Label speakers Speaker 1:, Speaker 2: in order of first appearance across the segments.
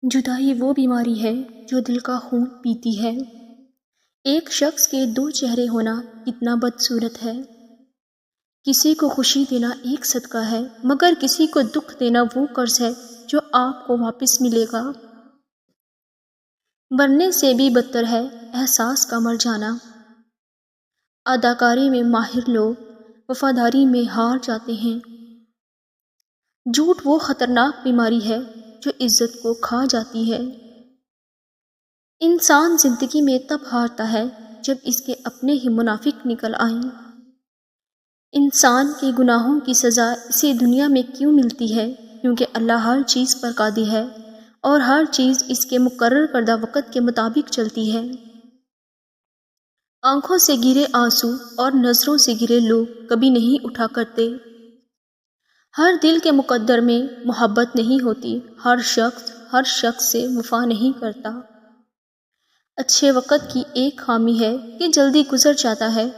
Speaker 1: جدائی وہ بیماری ہے جو دل کا خون پیتی ہے۔ ایک شخص کے دو چہرے ہونا کتنا بدصورت ہے۔ کسی کو خوشی دینا ایک صدقہ ہے، مگر کسی کو دکھ دینا وہ قرض ہے جو آپ کو واپس ملے گا۔ مرنے سے بھی بدتر ہے احساس کا مر جانا۔ اداکاری میں ماہر لوگ وفاداری میں ہار جاتے ہیں۔ جھوٹ وہ خطرناک بیماری ہے جو عزت کو کھا جاتی ہے۔ انسان زندگی میں تب ہارتا ہے جب اس کے اپنے ہی منافق نکل آئیں۔ انسان کے گناہوں کی سزا اسے دنیا میں کیوں ملتی ہے؟ کیونکہ اللہ ہر چیز پر قادر ہے اور ہر چیز اس کے مقرر کردہ وقت کے مطابق چلتی ہے۔ آنکھوں سے گرے آنسو اور نظروں سے گرے لوگ کبھی نہیں اٹھا کرتے۔ ہر دل کے مقدر میں محبت نہیں ہوتی۔ ہر شخص سے وفا نہیں کرتا۔ اچھے وقت کی ایک خامی ہے کہ جلدی گزر جاتا ہے،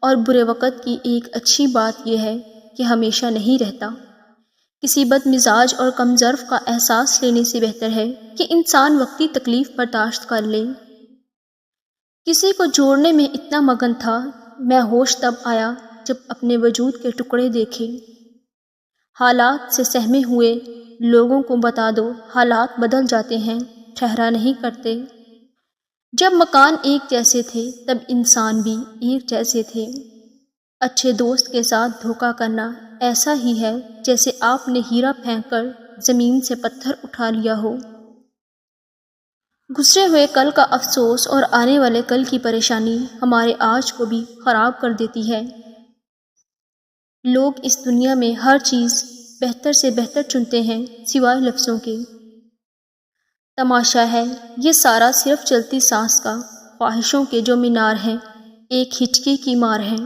Speaker 1: اور برے وقت کی ایک اچھی بات یہ ہے کہ ہمیشہ نہیں رہتا۔ کسی بد مزاج اور کم ظرف کا احساس لینے سے بہتر ہے کہ انسان وقتی تکلیف برداشت کر لے۔ کسی کو جوڑنے میں اتنا مگن تھا، میں ہوش تب آیا جب اپنے وجود کے ٹکڑے دیکھے۔ حالات سے سہمے ہوئے لوگوں کو بتا دو، حالات بدل جاتے ہیں، ٹھہرا نہیں کرتے۔ جب مکان ایک جیسے تھے تب انسان بھی ایک جیسے تھے۔ اچھے دوست کے ساتھ دھوکہ کرنا ایسا ہی ہے جیسے آپ نے ہیرا پھینک کر زمین سے پتھر اٹھا لیا ہو۔ گزرے ہوئے کل کا افسوس اور آنے والے کل کی پریشانی ہمارے آج کو بھی خراب کر دیتی ہے۔ لوگ اس دنیا میں ہر چیز بہتر سے بہتر چنتے ہیں سوائے لفظوں کے۔ تماشا ہے یہ سارا صرف چلتی سانس کا، خواہشوں کے جو مینار ہیں ایک ہچکی کی مار ہیں۔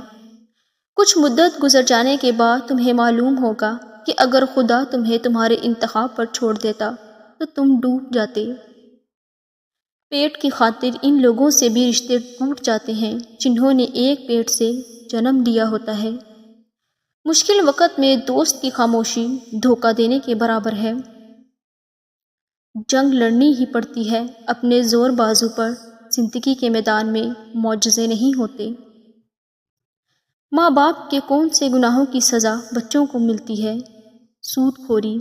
Speaker 1: کچھ مدت گزر جانے کے بعد تمہیں معلوم ہوگا کہ اگر خدا تمہیں تمہارے انتخاب پر چھوڑ دیتا تو تم ڈوب جاتے۔ پیٹ کی خاطر ان لوگوں سے بھی رشتے ٹوٹ جاتے ہیں جنہوں نے ایک پیٹ سے جنم لیا ہوتا ہے۔ مشکل وقت میں دوست کی خاموشی دھوکہ دینے کے برابر ہے۔ جنگ لڑنی ہی پڑتی ہے اپنے زور بازو پر، زندگی کے میدان میں معجزے نہیں ہوتے۔ ماں باپ کے کون سے گناہوں کی سزا بچوں کو ملتی ہے؟ سود خوری۔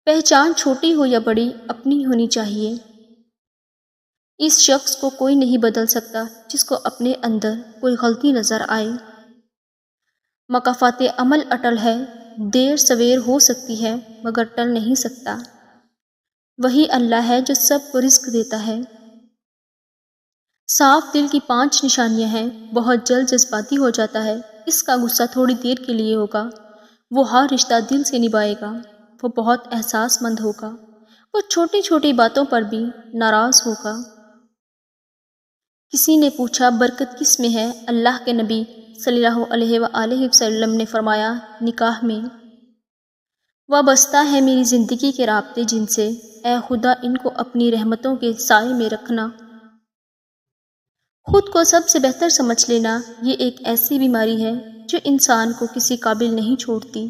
Speaker 1: پہچان چھوٹی ہو یا بڑی اپنی ہونی چاہیے۔ اس شخص کو کوئی نہیں بدل سکتا جس کو اپنے اندر کوئی غلطی نظر آئے۔ مکافات عمل اٹل ہے، دیر سویر ہو سکتی ہے مگر ٹل نہیں سکتا۔ وہی اللہ ہے جو سب کو رزق دیتا ہے۔ صاف دل کی 5 نشانیاں ہیں۔ بہت جلد جذباتی ہو جاتا ہے، اس کا غصہ تھوڑی دیر کے لیے ہوگا۔ وہ ہر رشتہ دل سے نبھائے گا۔ وہ بہت احساس مند ہوگا۔ وہ چھوٹی چھوٹی باتوں پر بھی ناراض ہوگا۔ کسی نے پوچھا برکت کس میں ہے؟ اللہ کے نبی صلی اللہ علیہ وآلہ وسلم نے فرمایا نکاح میں۔ وابستہ ہے میری زندگی کے رابطے جن سے، اے خدا ان کو اپنی رحمتوں کے سائے میں رکھنا۔ خود کو سب سے بہتر سمجھ لینا یہ ایک ایسی بیماری ہے جو انسان کو کسی قابل نہیں چھوڑتی۔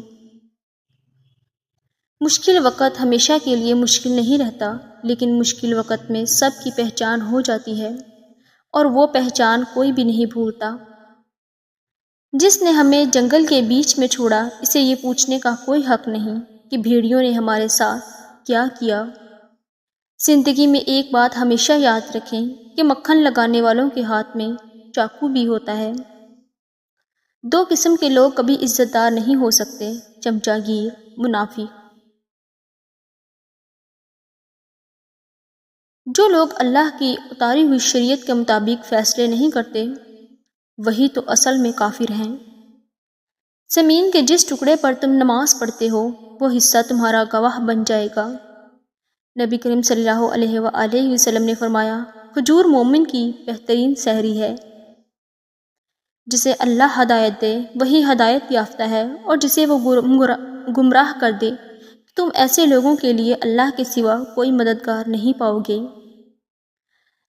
Speaker 1: مشکل وقت ہمیشہ کے لیے مشکل نہیں رہتا، لیکن مشکل وقت میں سب کی پہچان ہو جاتی ہے، اور وہ پہچان کوئی بھی نہیں بھولتا۔ جس نے ہمیں جنگل کے بیچ میں چھوڑا اسے یہ پوچھنے کا کوئی حق نہیں کہ بھیڑیوں نے ہمارے ساتھ کیا کیا۔ زندگی میں ایک بات ہمیشہ یاد رکھیں کہ مکھن لگانے والوں کے ہاتھ میں چاقو بھی ہوتا ہے۔ 2 قسم کے لوگ کبھی عزت دار نہیں ہو سکتے، چمچہ گیر، منافق۔ جو لوگ اللہ کی اتاری ہوئی شریعت کے مطابق فیصلے نہیں کرتے وہی تو اصل میں کافر ہیں۔ زمین کے جس ٹکڑے پر تم نماز پڑھتے ہو وہ حصہ تمہارا گواہ بن جائے گا۔ نبی کریم صلی اللہ علیہ وآلہ وسلم نے فرمایا کھجور مومن کی بہترین سحری ہے۔ جسے اللہ ہدایت دے وہی ہدایت یافتہ ہے، اور جسے وہ گمراہ کر دے تم ایسے لوگوں کے لیے اللہ کے سوا کوئی مددگار نہیں پاؤ گے۔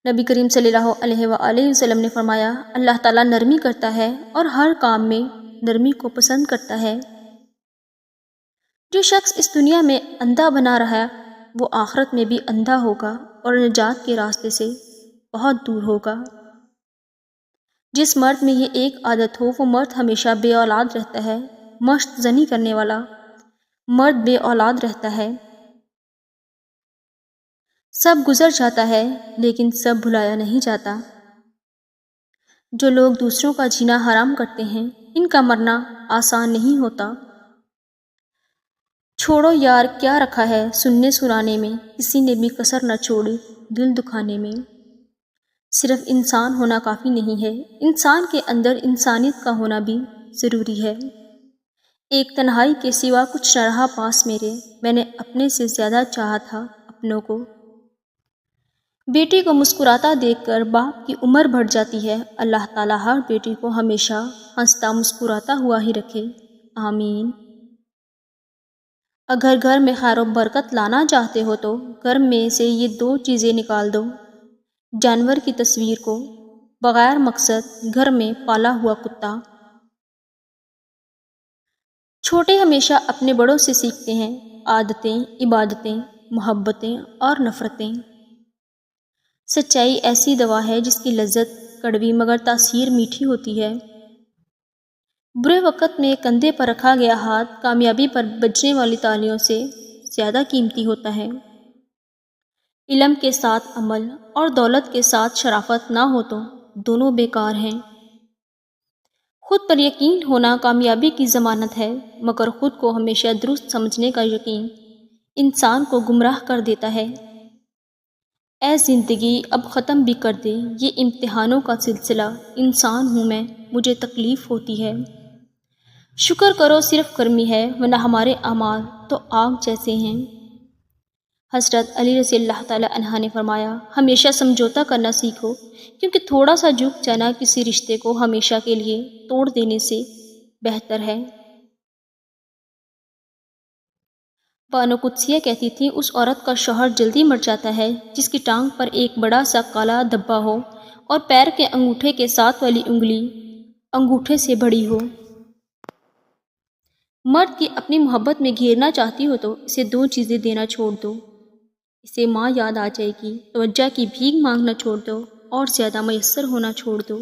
Speaker 1: نبی کریم صلی اللہ علیہ وآلہ وسلم نے فرمایا اللہ تعالیٰ نرمی کرتا ہے اور ہر کام میں نرمی کو پسند کرتا ہے۔ جو شخص اس دنیا میں اندھا بنا رہا وہ آخرت میں بھی اندھا ہوگا اور نجات کے راستے سے بہت دور ہوگا۔ جس مرد میں یہ ایک عادت ہو وہ مرد ہمیشہ بے اولاد رہتا ہے۔ مشت زنی کرنے والا مرد بے اولاد رہتا ہے۔ سب گزر جاتا ہے لیکن سب بھلایا نہیں جاتا۔ جو لوگ دوسروں کا جینا حرام کرتے ہیں ان کا مرنا آسان نہیں ہوتا۔ چھوڑو یار کیا رکھا ہے سننے سنانے میں، کسی نے بھی کسر نہ چھوڑی دل دکھانے میں۔ صرف انسان ہونا کافی نہیں ہے، انسان کے اندر انسانیت کا ہونا بھی ضروری ہے۔ ایک تنہائی کے سوا کچھ نہ رہا پاس میرے، میں نے اپنے سے زیادہ چاہا تھا اپنوں کو۔ بیٹی کو مسکراتا دیکھ کر باپ کی عمر بڑھ جاتی ہے۔ اللہ تعالیٰ ہر بیٹی کو ہمیشہ ہنستا مسکراتا ہوا ہی رکھے، آمین۔ اگر گھر میں خیر و برکت لانا چاہتے ہو تو گھر میں سے یہ 2 چیزیں نکال دو: جانور کی تصویر کو، بغیر مقصد گھر میں پالا ہوا کتا۔ چھوٹے ہمیشہ اپنے بڑوں سے سیکھتے ہیں، عادتیں، عبادتیں، محبتیں اور نفرتیں۔ سچائی ایسی دوا ہے جس کی لذت کڑوی مگر تاثیر میٹھی ہوتی ہے۔ برے وقت میں کندھے پر رکھا گیا ہاتھ کامیابی پر بجنے والی تالیوں سے زیادہ قیمتی ہوتا ہے۔ علم کے ساتھ عمل اور دولت کے ساتھ شرافت نہ ہو تو دونوں بیکار ہیں۔ خود پر یقین ہونا کامیابی کی ضمانت ہے، مگر خود کو ہمیشہ درست سمجھنے کا یقین انسان کو گمراہ کر دیتا ہے۔ اے زندگی اب ختم بھی کر دے یہ امتحانوں کا سلسلہ، انسان ہوں میں مجھے تکلیف ہوتی ہے۔ شکر کرو صرف گرمی ہے ورنہ ہمارے اعمال تو آگ جیسے ہیں۔ حضرت علی رضی اللہ تعالی عنہ نے فرمایا، ہمیشہ سمجھوتا کرنا سیکھو کیونکہ تھوڑا سا جھک جانا کسی رشتے کو ہمیشہ کے لیے توڑ دینے سے بہتر ہے۔ بانو قدسیہ کہتی تھی، اس عورت کا شوہر جلدی مر جاتا ہے جس کی ٹانگ پر ایک بڑا سا کالا دھبا ہو اور پیر کے انگوٹھے کے ساتھ والی انگلی انگوٹھے سے بڑی ہو۔ مرد کی اپنی محبت میں گھیرنا چاہتی ہو تو اسے 2 چیزیں دینا چھوڑ دو، اسے ماں یاد آ جائے گی، توجہ کی بھیک مانگنا چھوڑ دو اور زیادہ میسر ہونا چھوڑ دو۔